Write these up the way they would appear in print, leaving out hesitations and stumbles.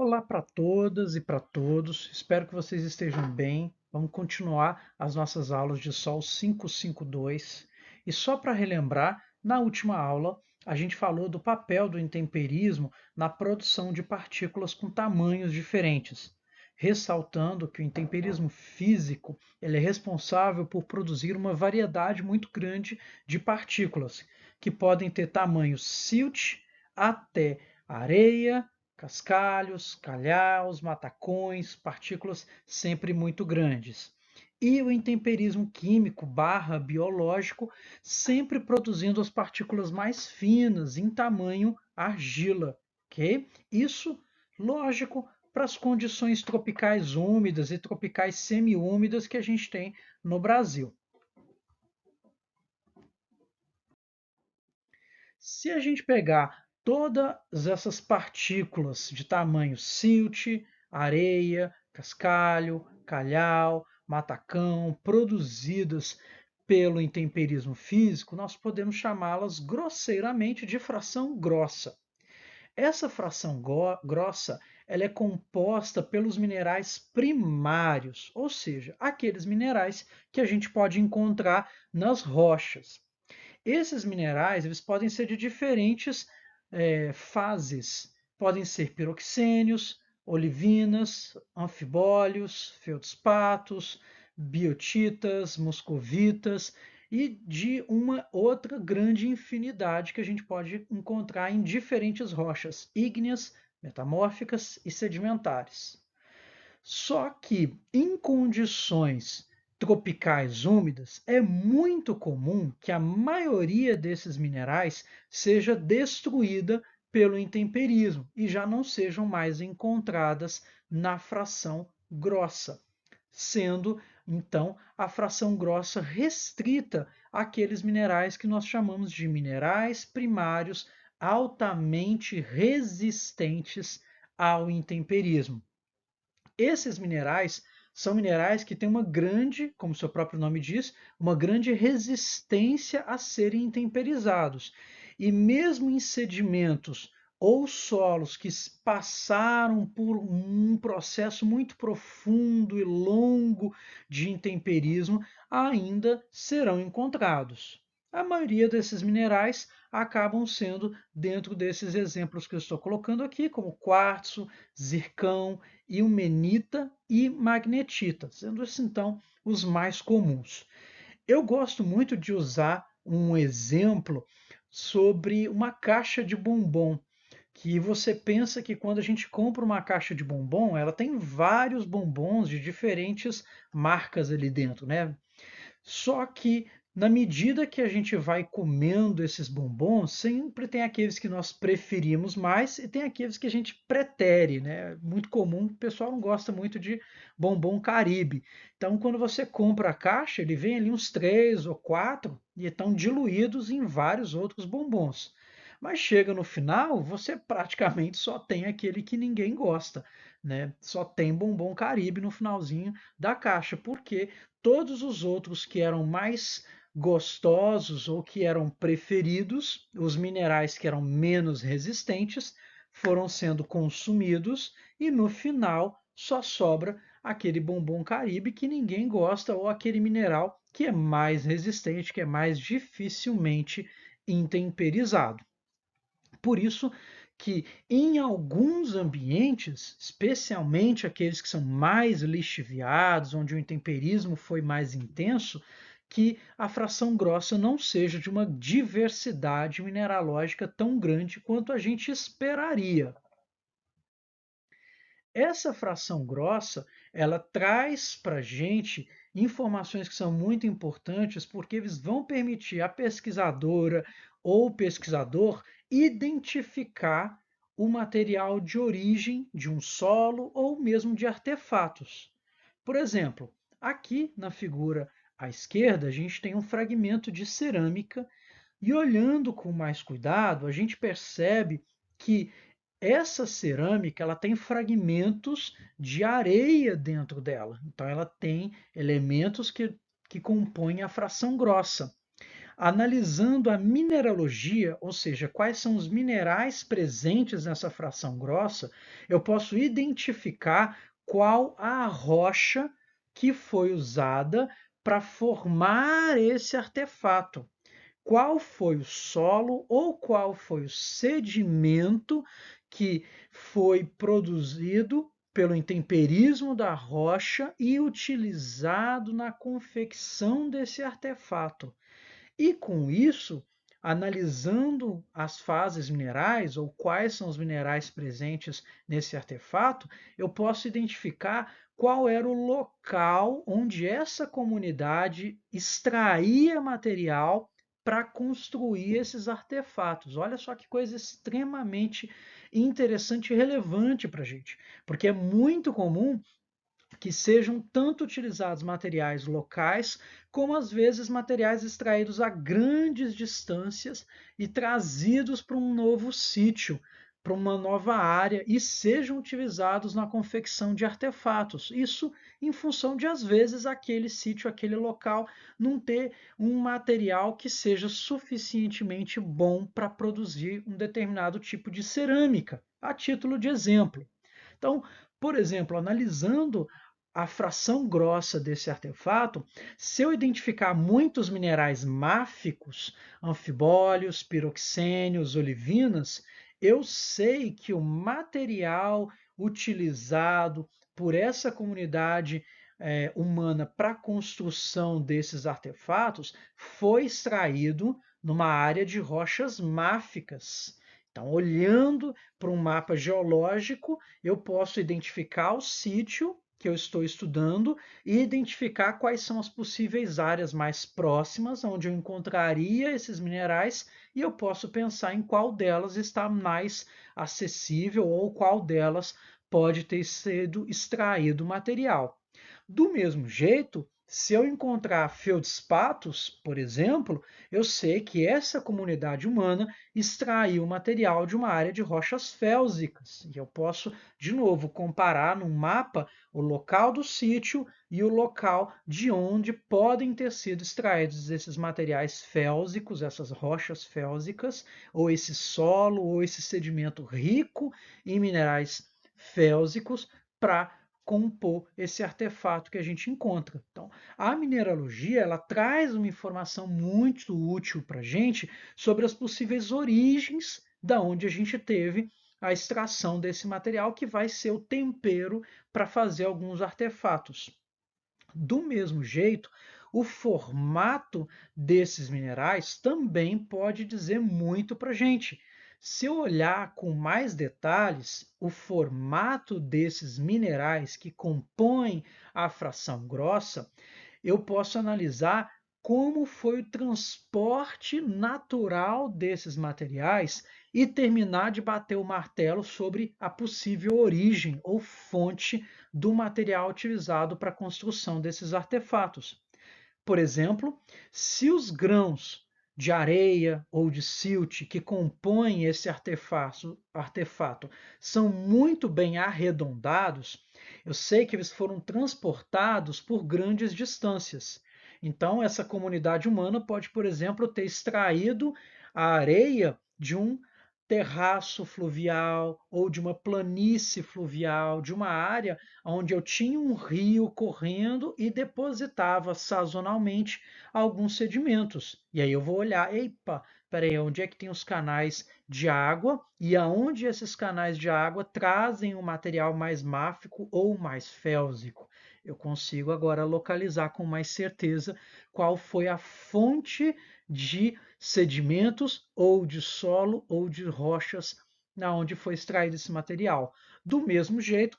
Olá para todas e para todos, espero que vocês estejam bem. Vamos continuar as nossas aulas de Sol 552. E só para relembrar, na última aula a gente falou do papel do intemperismo na produção de partículas com tamanhos diferentes, ressaltando que o intemperismo físico ele é responsável por produzir uma variedade muito grande de partículas, que podem ter tamanhos silt até areia, cascalhos, calhaus, matacões, partículas sempre muito grandes. E o intemperismo químico barra biológico sempre produzindo as partículas mais finas em tamanho argila, ok? Isso, lógico, para as condições tropicais úmidas e tropicais semiúmidas que a gente tem no Brasil. Se a gente pegar todas essas partículas de tamanho silt, areia, cascalho, calhau, matacão, produzidas pelo intemperismo físico, nós podemos chamá-las grosseiramente de fração grossa. Essa fração grossa ela é composta pelos minerais primários, ou seja, aqueles minerais que a gente pode encontrar nas rochas. Esses minerais eles podem ser de diferentes fases. Podem ser piroxênios, olivinas, anfibólios, feldspatos, biotitas, moscovitas e de uma outra grande infinidade que a gente pode encontrar em diferentes rochas ígneas, metamórficas e sedimentares. Só que em condições tropicais úmidas, é muito comum que a maioria desses minerais seja destruída pelo intemperismo e já não sejam mais encontradas na fração grossa, sendo então a fração grossa restrita àqueles minerais que nós chamamos de minerais primários altamente resistentes ao intemperismo. Esses minerais são minerais que têm uma grande, como seu próprio nome diz, uma grande resistência a serem intemperizados. E mesmo em sedimentos ou solos que passaram por um processo muito profundo e longo de intemperismo, ainda serão encontrados. A maioria desses minerais acabam sendo dentro desses exemplos que eu estou colocando aqui, como quartzo, zircão, ilmenita e magnetita, sendo esses então os mais comuns. Eu gosto muito de usar um exemplo sobre uma caixa de bombom, que você pensa que quando a gente compra uma caixa de bombom, ela tem vários bombons de diferentes marcas ali dentro, né? Só que na medida que a gente vai comendo esses bombons, sempre tem aqueles que nós preferimos mais e tem aqueles que a gente pretere, né? Muito comum, o pessoal não gosta muito de bombom Caribe. Então, quando você compra a caixa, ele vem ali uns três ou quatro e estão diluídos em vários outros bombons. Mas chega no final, você praticamente só tem aquele que ninguém gosta, né? Só tem bombom Caribe no finalzinho da caixa, porque todos os outros que eram mais gostosos ou que eram preferidos, os minerais que eram menos resistentes, foram sendo consumidos e no final só sobra aquele bombom Caribe que ninguém gosta ou aquele mineral que é mais resistente, que é mais dificilmente intemperizado. Por isso que em alguns ambientes, especialmente aqueles que são mais lixiviados, onde o intemperismo foi mais intenso, que a fração grossa não seja de uma diversidade mineralógica tão grande quanto a gente esperaria. Essa fração grossa, ela traz para a gente informações que são muito importantes, porque eles vão permitir à pesquisadora ou pesquisador identificar o material de origem de um solo ou mesmo de artefatos. Por exemplo, aqui na figura à esquerda, a gente tem um fragmento de cerâmica e olhando com mais cuidado, a gente percebe que essa cerâmica ela tem fragmentos de areia dentro dela. Então ela tem elementos que compõem a fração grossa. Analisando a mineralogia, ou seja, quais são os minerais presentes nessa fração grossa, eu posso identificar qual a rocha que foi usada para formar esse artefato. Qual foi o solo ou qual foi o sedimento que foi produzido pelo intemperismo da rocha e utilizado na confecção desse artefato. E com isso, analisando as fases minerais ou quais são os minerais presentes nesse artefato, eu posso identificar qual era o local onde essa comunidade extraía material para construir esses artefatos. Olha só que coisa extremamente interessante e relevante para a gente, porque é muito comum que sejam tanto utilizados materiais locais, como às vezes materiais extraídos a grandes distâncias e trazidos para um novo sítio, para uma nova área e sejam utilizados na confecção de artefatos. Isso em função de, às vezes, aquele sítio, aquele local não ter um material que seja suficientemente bom para produzir um determinado tipo de cerâmica, a título de exemplo. Então, por exemplo, analisando a fração grossa desse artefato, se eu identificar muitos minerais máficos, anfibólios, piroxênios, olivinas, eu sei que o material utilizado por essa comunidade humana para a construção desses artefatos foi extraído numa área de rochas máficas. Então, olhando para um mapa geológico, eu posso identificar o sítio que eu estou estudando e identificar quais são as possíveis áreas mais próximas onde eu encontraria esses minerais e eu posso pensar em qual delas está mais acessível ou qual delas pode ter sido extraído o material. Do mesmo jeito, se eu encontrar feldspatos, por exemplo, eu sei que essa comunidade humana extraiu material de uma área de rochas félsicas. E eu posso, de novo, comparar num mapa o local do sítio e o local de onde podem ter sido extraídos esses materiais félsicos, essas rochas félsicas, ou esse solo, ou esse sedimento rico em minerais félsicos, para compor esse artefato que a gente encontra. Então, a mineralogia ela traz uma informação muito útil para a gente sobre as possíveis origens da onde a gente teve a extração desse material que vai ser o tempero para fazer alguns artefatos. Do mesmo jeito, o formato desses minerais também pode dizer muito para a gente. Se eu olhar com mais detalhes, o formato desses minerais que compõem a fração grossa, eu posso analisar como foi o transporte natural desses materiais e terminar de bater o martelo sobre a possível origem ou fonte do material utilizado para a construção desses artefatos. Por exemplo, se os grãos de areia ou de silt que compõem esse artefato são muito bem arredondados, eu sei que eles foram transportados por grandes distâncias. Então, essa comunidade humana pode, por exemplo, ter extraído a areia de um terraço fluvial ou de uma planície fluvial, de uma área onde eu tinha um rio correndo e depositava sazonalmente alguns sedimentos. E aí eu vou olhar, epa, peraí, onde é que tem os canais de água e aonde esses canais de água trazem um material mais máfico ou mais félsico. Eu consigo agora localizar com mais certeza qual foi a fonte de sedimentos ou de solo ou de rochas na onde foi extraído esse material. Do mesmo jeito,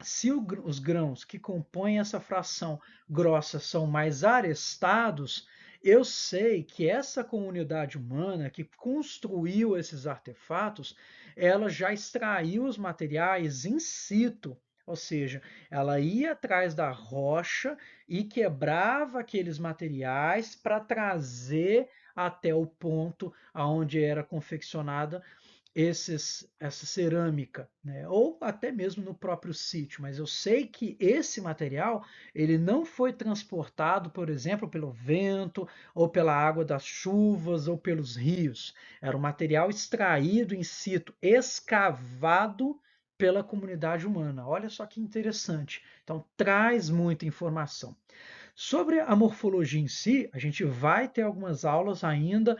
se os grãos que compõem essa fração grossa são mais arestados, eu sei que essa comunidade humana que construiu esses artefatos, ela já extraiu os materiais in situ, ou seja, ela ia atrás da rocha e quebrava aqueles materiais para trazer até o ponto aonde era confeccionada essa cerâmica, né? Ou até mesmo no próprio sítio, mas eu sei que esse material ele não foi transportado, por exemplo, pelo vento, ou pela água das chuvas, ou pelos rios. Era um material extraído in situ, escavado pela comunidade humana. Olha só que interessante. Então, traz muita informação. Sobre a morfologia em si, a gente vai ter algumas aulas ainda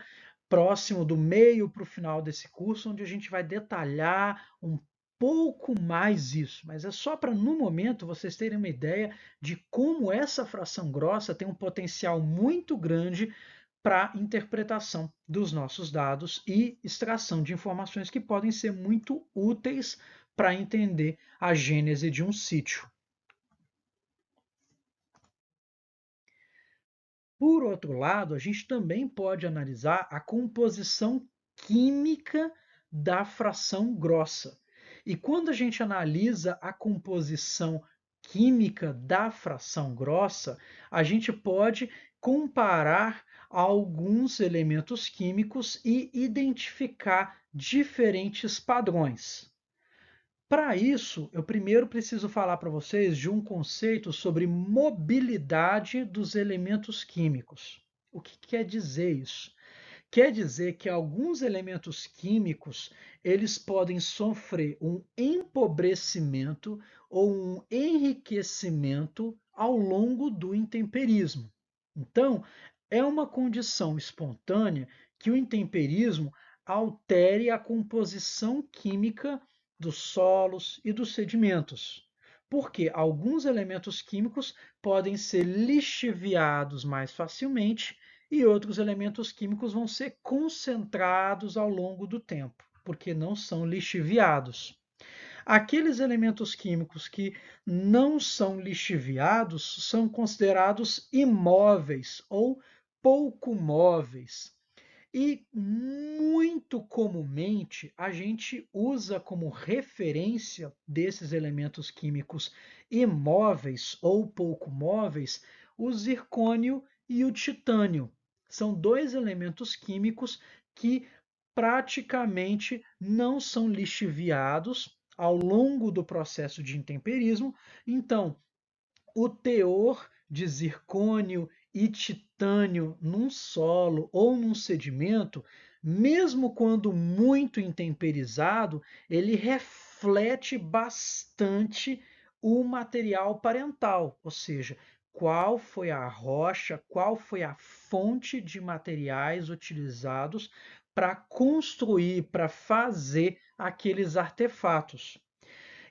próximo do meio para o final desse curso, onde a gente vai detalhar um pouco mais isso, mas é só para, no momento, vocês terem uma ideia de como essa fração grossa tem um potencial muito grande para interpretação dos nossos dados e extração de informações que podem ser muito úteis para entender a gênese de um sítio. Por outro lado, a gente também pode analisar a composição química da fração grossa. E quando a gente analisa a composição química da fração grossa, a gente pode comparar alguns elementos químicos e identificar diferentes padrões. Para isso, eu primeiro preciso falar para vocês de um conceito sobre mobilidade dos elementos químicos. O que quer dizer isso? Quer dizer que alguns elementos químicos eles podem sofrer um empobrecimento ou um enriquecimento ao longo do intemperismo. Então, é uma condição espontânea que o intemperismo altere a composição química dos solos e dos sedimentos, porque alguns elementos químicos podem ser lixiviados mais facilmente e outros elementos químicos vão ser concentrados ao longo do tempo, porque não são lixiviados. Aqueles elementos químicos que não são lixiviados são considerados imóveis ou pouco móveis. E muito comumente a gente usa como referência desses elementos químicos imóveis ou pouco móveis o zircônio e o titânio. São dois elementos químicos que praticamente não são lixiviados ao longo do processo de intemperismo. Então, o teor de zircônio e titânio num solo ou num sedimento, mesmo quando muito intemperizado, ele reflete bastante o material parental, ou seja, qual foi a rocha, qual foi a fonte de materiais utilizados para construir, para fazer aqueles artefatos.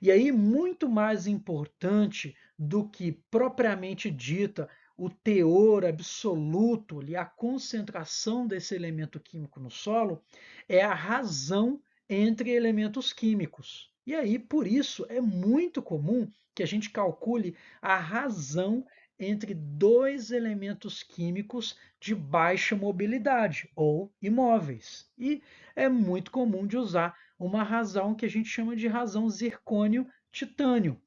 E aí, muito mais importante do que propriamente dita o teor absoluto, ali, a concentração desse elemento químico no solo, é a razão entre elementos químicos. E aí, por isso, é muito comum que a gente calcule a razão entre dois elementos químicos de baixa mobilidade ou imóveis. E é muito comum de usar uma razão que a gente chama de razão zircônio-titânio.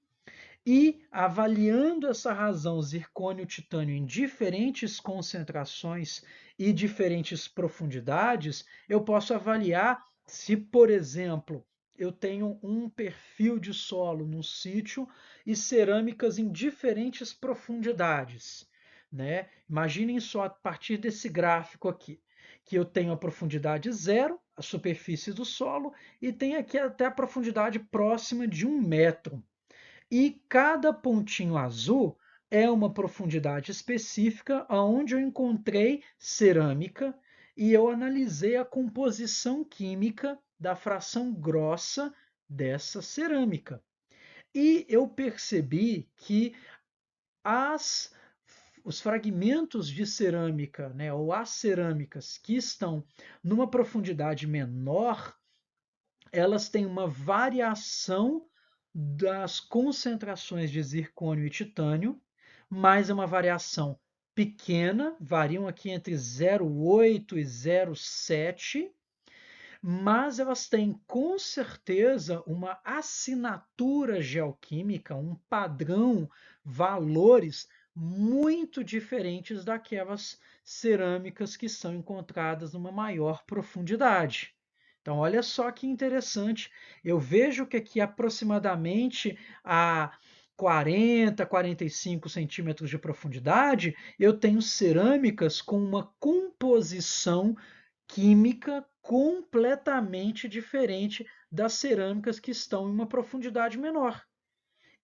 E avaliando essa razão zircônio-titânio em diferentes concentrações e diferentes profundidades, eu posso avaliar se, por exemplo, eu tenho um perfil de solo no sítio e cerâmicas em diferentes profundidades. Né? Imaginem só a partir desse gráfico aqui, que eu tenho a profundidade zero, a superfície do solo, e tenho aqui até a profundidade próxima de 1 metro. E cada pontinho azul é uma profundidade específica onde eu encontrei cerâmica e eu analisei a composição química da fração grossa dessa cerâmica. E eu percebi que as, os fragmentos de cerâmica, né, ou as cerâmicas que estão numa profundidade menor, elas têm uma variação das concentrações de zircônio e titânio, mas é uma variação pequena, variam aqui entre 0,8 e 0,7, mas elas têm com certeza uma assinatura geoquímica, um padrão, valores muito diferentes daquelas cerâmicas que são encontradas numa maior profundidade. Então, olha só que interessante. Eu vejo que aqui aproximadamente a 40, 45 centímetros de profundidade, eu tenho cerâmicas com uma composição química completamente diferente das cerâmicas que estão em uma profundidade menor.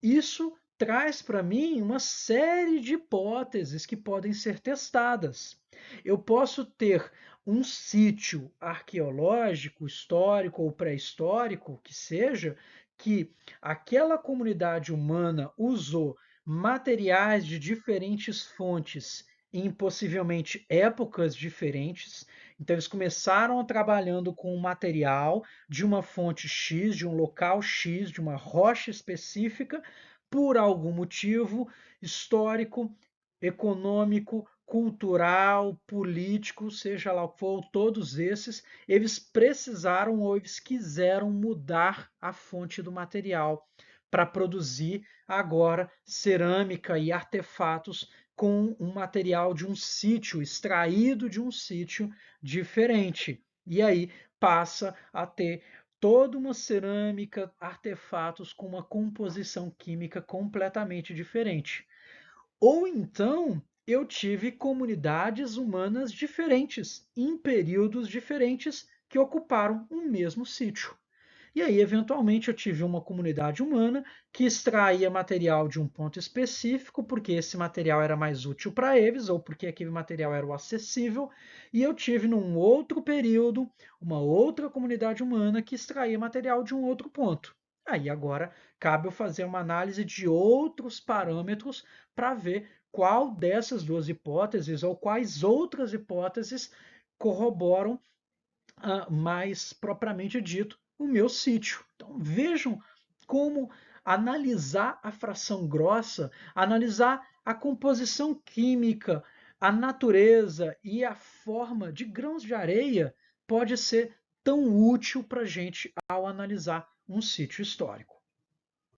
Isso traz para mim uma série de hipóteses que podem ser testadas. Eu posso ter um sítio arqueológico, histórico ou pré-histórico, que seja, que aquela comunidade humana usou materiais de diferentes fontes em possivelmente épocas diferentes. Então, eles começaram trabalhando com um material de uma fonte X, de um local X, de uma rocha específica, por algum motivo histórico, econômico, cultural, político, seja lá o que for, todos esses, eles precisaram ou eles quiseram mudar a fonte do material para produzir agora cerâmica e artefatos com um material de um sítio, extraído de um sítio diferente. E aí passa a ter toda uma cerâmica, artefatos com uma composição química completamente diferente. Ou então eu tive comunidades humanas diferentes, em períodos diferentes, que ocuparam um mesmo sítio. E aí, eventualmente, eu tive uma comunidade humana que extraía material de um ponto específico, porque esse material era mais útil para eles, ou porque aquele material era o acessível, e eu tive, num outro período, uma outra comunidade humana que extraía material de um outro ponto. Aí agora cabe eu fazer uma análise de outros parâmetros para ver qual dessas duas hipóteses ou quais outras hipóteses corroboram mais propriamente dito, o meu sítio. Então vejam como analisar a fração grossa, analisar a composição química, a natureza e a forma de grãos de areia pode ser tão útil para a gente ao analisar um sítio histórico.